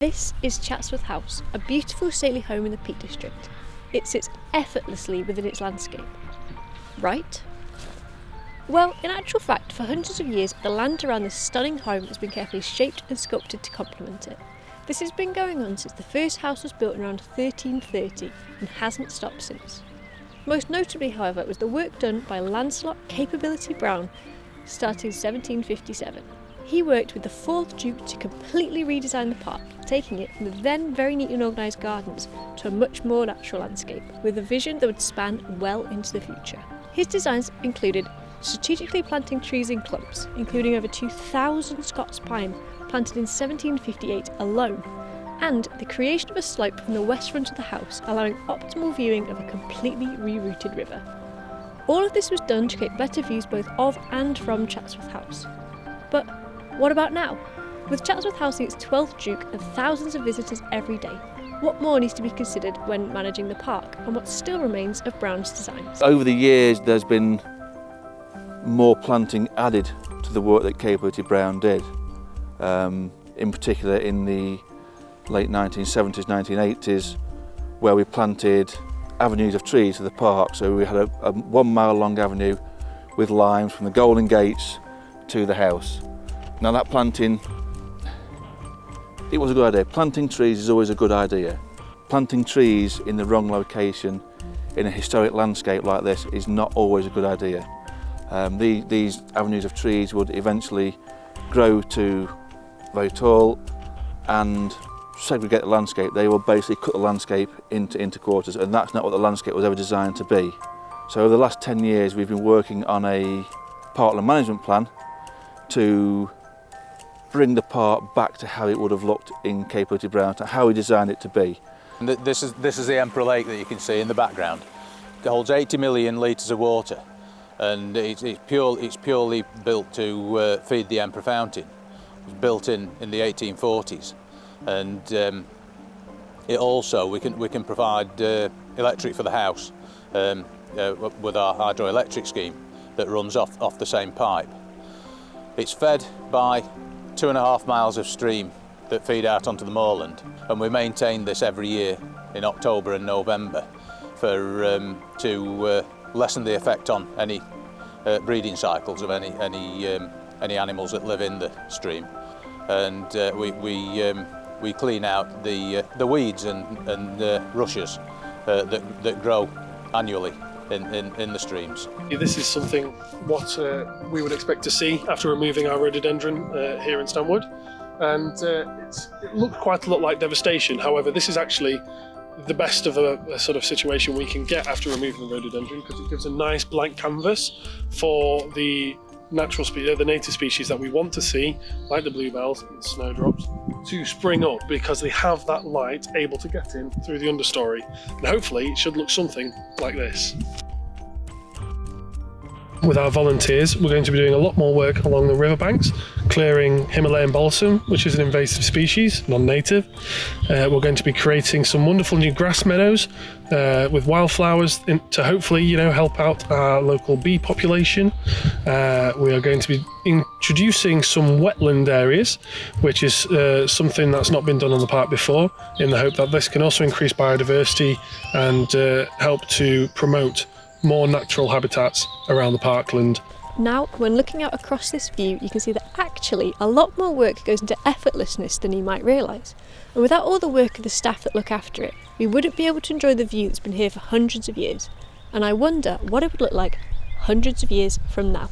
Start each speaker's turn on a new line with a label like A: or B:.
A: This is Chatsworth House, a beautiful stately home in the Peak District. It sits effortlessly within its landscape. Right? Well, in actual fact, for hundreds of years, the land around this stunning home has been carefully shaped and sculpted to complement it. This has been going on since the first house was built around 1330 and hasn't stopped since. Most notably, however, was the work done by Lancelot Capability Brown, starting in 1757. He worked with the 4th Duke to completely redesign the park, taking it from the then very neat and organised gardens to a much more natural landscape, with a vision that would span well into the future. His designs included strategically planting trees in clumps, including over 2,000 Scots pine planted in 1758 alone, and the creation of a slope from the west front of the house, allowing optimal viewing of a completely rerouted river. All of this was done to create better views both of and from Chatsworth House. But what about now? With Chatsworth housing its 12th Duke and thousands of visitors every day, what more needs to be considered when managing the park and what still remains of Brown's designs?
B: Over the years there's been more planting added to the work that Capability Brown did, in particular in the late 1970s, 1980s, where we planted avenues of trees to the park. So we had a 1 mile long avenue with limes from the Golden Gates to the house. Now that planting, it was a good idea. Planting trees is always a good idea. Planting trees in the wrong location in a historic landscape like this is not always a good idea. These avenues of trees would eventually grow to very tall and segregate the landscape. They will basically cut the landscape into quarters, and that's not what the landscape was ever designed to be. So over the last 10 years we've been working on a parkland management plan to bring the park back to how it would have looked in Capability Brown, to how we designed it to be.
C: And this is the Emperor Lake that you can see in the background. It holds 80 million litres of water, and it's purely built to feed the Emperor Fountain. It was built in the 1840s, and it also we can provide electric for the house with our hydroelectric scheme that runs off the same pipe. It's fed by 2.5 miles of stream that feed out onto the moorland, and we maintain this every year in October and November to lessen the effect on any breeding cycles of any animals that live in the stream, and we clean out the weeds and rushes that grow annually in the streams.
D: This is something what we would expect to see after removing our rhododendron here in Stanwood, and it looked quite a lot like devastation. However, this is actually the best of a sort of situation we can get after removing the rhododendron, because it gives a nice blank canvas for the natural species, the native species that we want to see, like the bluebells and the snowdrops, to spring up, because they have that light able to get in through the understory, and hopefully it should look something like this. With our volunteers, we're going to be doing a lot more work along the riverbanks, clearing Himalayan balsam, which is an invasive species, non-native. We're going to be creating some wonderful new grass meadows with wildflowers to hopefully, help out our local bee population. We are going to be introducing some wetland areas, which is something that's not been done on the park before, in the hope that this can also increase biodiversity and help to promote more natural habitats around the parkland.
A: Now, when looking out across this view, you can see that actually a lot more work goes into effortlessness than you might realise. And without all the work of the staff that look after it, we wouldn't be able to enjoy the view that's been here for hundreds of years. And I wonder what it would look like hundreds of years from now.